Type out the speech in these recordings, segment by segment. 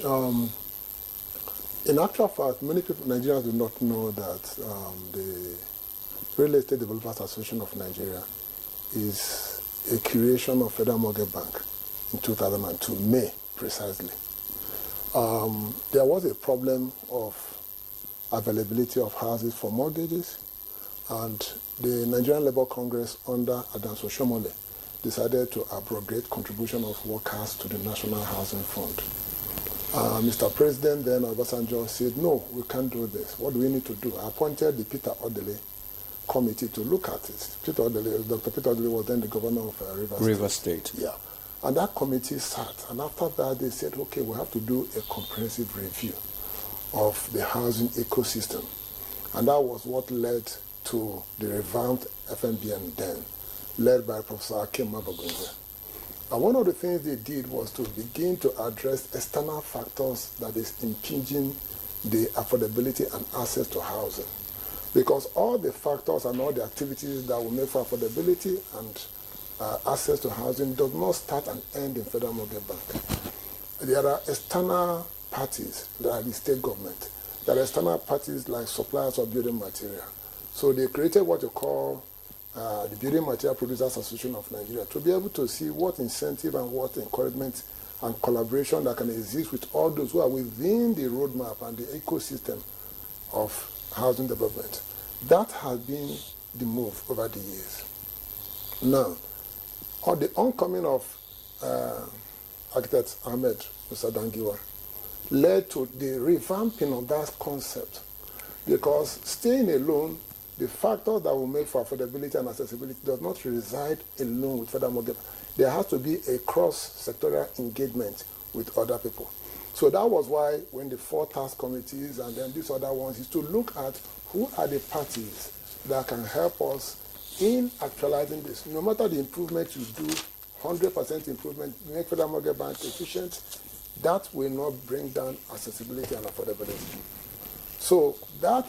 much. In actual fact, many people, Nigerians, do not know that the Real Estate Developers Association of Nigeria is a creation of Federal Mortgage Bank in 2002, May precisely. There was a problem of availability of houses for mortgages, and the Nigerian Labour Congress under Adams Oshomole decided to abrogate contribution of workers to the National Housing Fund. Mr. President then, Obasanjo, said, no, we can't do this. What do we need to do? I appointed the Peter Odele committee to look at it. Dr. Peter Odele was then the governor of Rivers State. Yeah. And that committee sat, and after that they said, okay, we have to do a comprehensive review of the housing ecosystem. And that was what led to the revamped FNBN then, led by Professor Akim Mabagunze. And one of the things they did was to begin to address external factors that is impinging the affordability and access to housing. Because all the factors and all the activities that will make for affordability and access to housing does not start and end in Federal Mortgage Bank. There are external parties, like the state government. There are external parties like suppliers of building material. So they created what you call the Building Material Producers Association of Nigeria to be able to see what incentive and what encouragement and collaboration that can exist with all those who are within the roadmap and the ecosystem of housing development. That has been the move over the years. Now, on the oncoming of architect Ahmed Musa Dangiwa led to the revamping of that concept, because staying alone, the factors that will make for affordability and accessibility does not reside alone with Federal Mortgage. There has to be a cross-sectorial engagement with other people. So that was why when the 4 task committees and then these other ones is to look at who are the parties that can help us in actualizing this. No matter the improvement you do, 100% improvement, make Federal Mortgage Bank efficient, that will not bring down accessibility and affordability. So that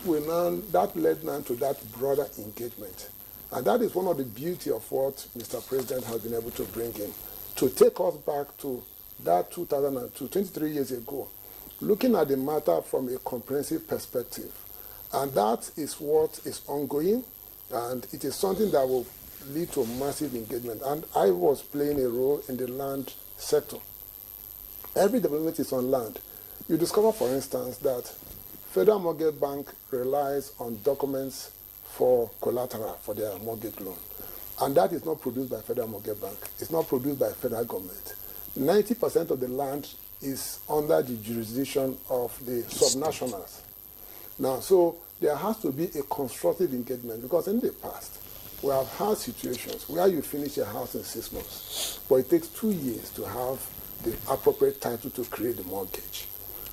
led now to that broader engagement. And that is one of the beauty of what Mr. President has been able to bring in, to take us back to that 2002, 23 years ago, looking at the matter from a comprehensive perspective. And that is what is ongoing, and it is something that will lead to massive engagement. And I was playing a role in the land sector. Every development is on land. You discover, for instance, that Federal Mortgage Bank relies on documents for collateral for their mortgage loan. And that is not produced by Federal Mortgage Bank. It's not produced by federal government. 90% of the land is under the jurisdiction of the subnationals. Now, so there has to be a constructive engagement, because in the past, we have had situations where you finish a house in 6 months, but it takes 2 years to have the appropriate title to create the mortgage.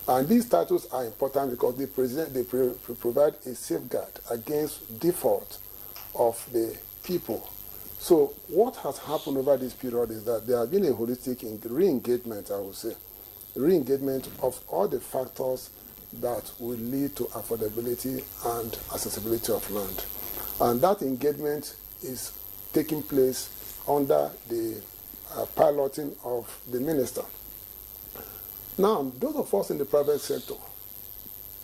And these titles are important because they provide a safeguard against default of the people. So what has happened over this period is that there has been a holistic re-engagement, I would say, re-engagement of all the factors that will lead to affordability and accessibility of land. And that engagement is taking place under the piloting of the minister. Now, those of us in the private sector,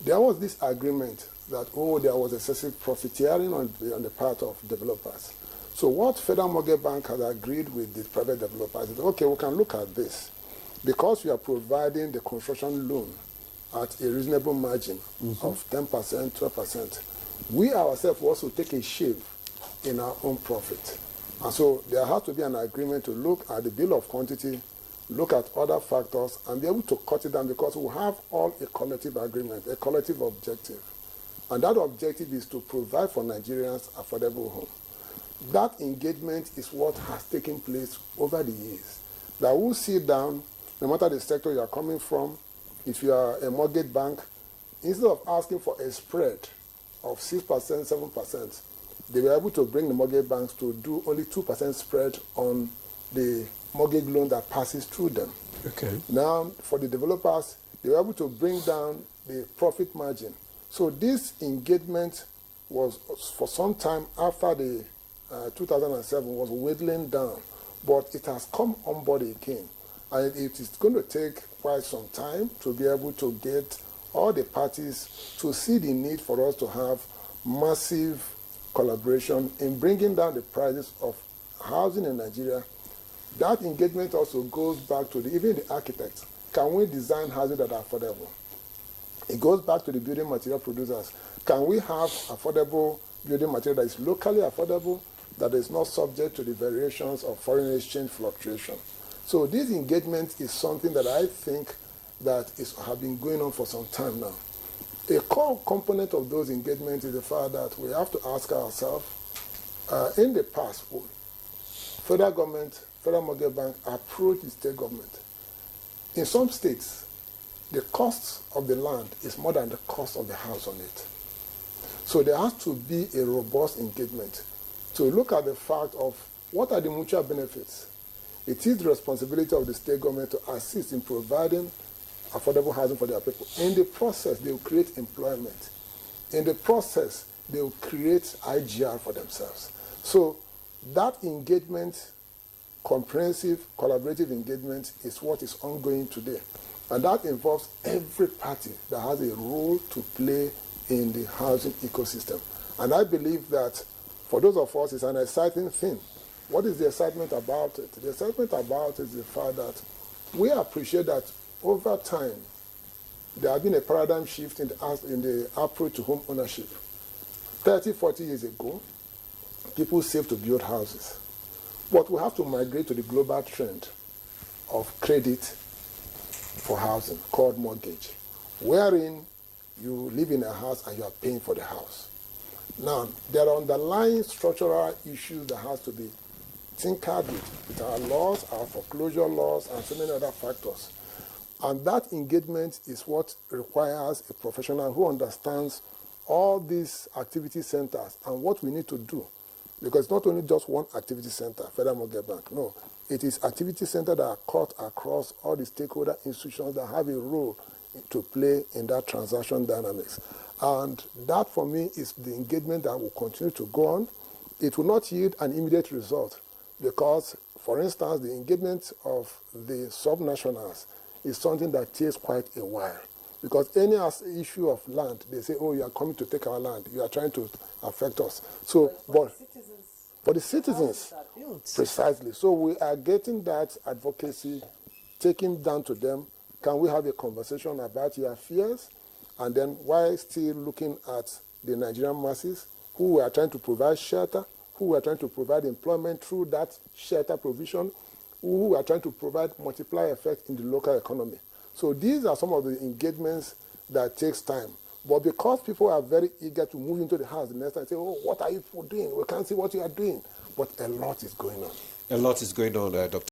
there was this agreement that, there was excessive profiteering on the part of developers. So what Federal Mortgage Bank has agreed with the private developers is, okay, we can look at this. Because we are providing the construction loan at a reasonable margin of 10%, 12%, we ourselves also take a shave in our own profit. And so there has to be an agreement to look at the bill of quantity, look at other factors, and be able to cut it down, because we have all a collective agreement, a collective objective. And that objective is to provide for Nigerians affordable home. That engagement is what has taken place over the years. That will sit down, no matter the sector you are coming from, if you are a mortgage bank, instead of asking for a spread of 6%, 7%, they were able to bring the mortgage banks to do only 2% spread on the mortgage loan that passes through them. Okay. Now, for the developers, they were able to bring down the profit margin. So this engagement was, for some time after the 2007, was whittling down, but it has come on board again. And it is going to take quite some time to be able to get all the parties to see the need for us to have massive collaboration in bringing down the prices of housing in Nigeria. That engagement also goes back to even the architects. Can we design houses that are affordable? It goes back to the building material producers. Can we have affordable building material that is locally affordable, that is not subject to the variations of foreign exchange fluctuation? So this engagement is something that I think that have been going on for some time now. A core component of those engagements is the fact that we have to ask ourselves, in the past, federal government, Federal Mortgage Bank approached the state government. In some states, the cost of the land is more than the cost of the house on it. So there has to be a robust engagement to look at the fact of what are the mutual benefits. It is the responsibility of the state government to assist in providing affordable housing for their people. In the process, they will create employment. In the process, they will create IGR for themselves. So that engagement, comprehensive, collaborative engagement, is what is ongoing today. And that involves every party that has a role to play in the housing ecosystem. And I believe that for those of us, it's an exciting thing. What is the excitement about it? The excitement about it is the fact that we appreciate that over time, there has been a paradigm shift in the approach to home ownership. 30, 40 years ago, people saved to build houses. But we have to migrate to the global trend of credit for housing, called mortgage, wherein you live in a house and you are paying for the house. Now, there are underlying structural issues that have to be tinkered with our laws, our foreclosure laws, and so many other factors. And that engagement is what requires a professional who understands all these activity centers and what we need to do. Because it's not only just one activity center, Federal Mortgage Bank. No, it is activity centers that are cut across all the stakeholder institutions that have a role to play in that transaction dynamics. And that, for me, is the engagement that will continue to go on. It will not yield an immediate result because, for instance, the engagement of the subnationals is something that takes quite a while. Because any issue of land, they say, oh, you are coming to take our land. You are trying to affect us. So, but for the citizens, precisely. So we are getting that advocacy, taking down to them. Can we have a conversation about your fears? And then while still looking at the Nigerian masses who are trying to provide shelter, who are trying to provide employment through that shelter provision, who are trying to provide multiplier effect in the local economy. So these are some of the engagements that takes time. But because people are very eager to move into the house the next time, say, oh, what are you doing? We can't see what you are doing. But a lot is going on. A lot is going on, Dr.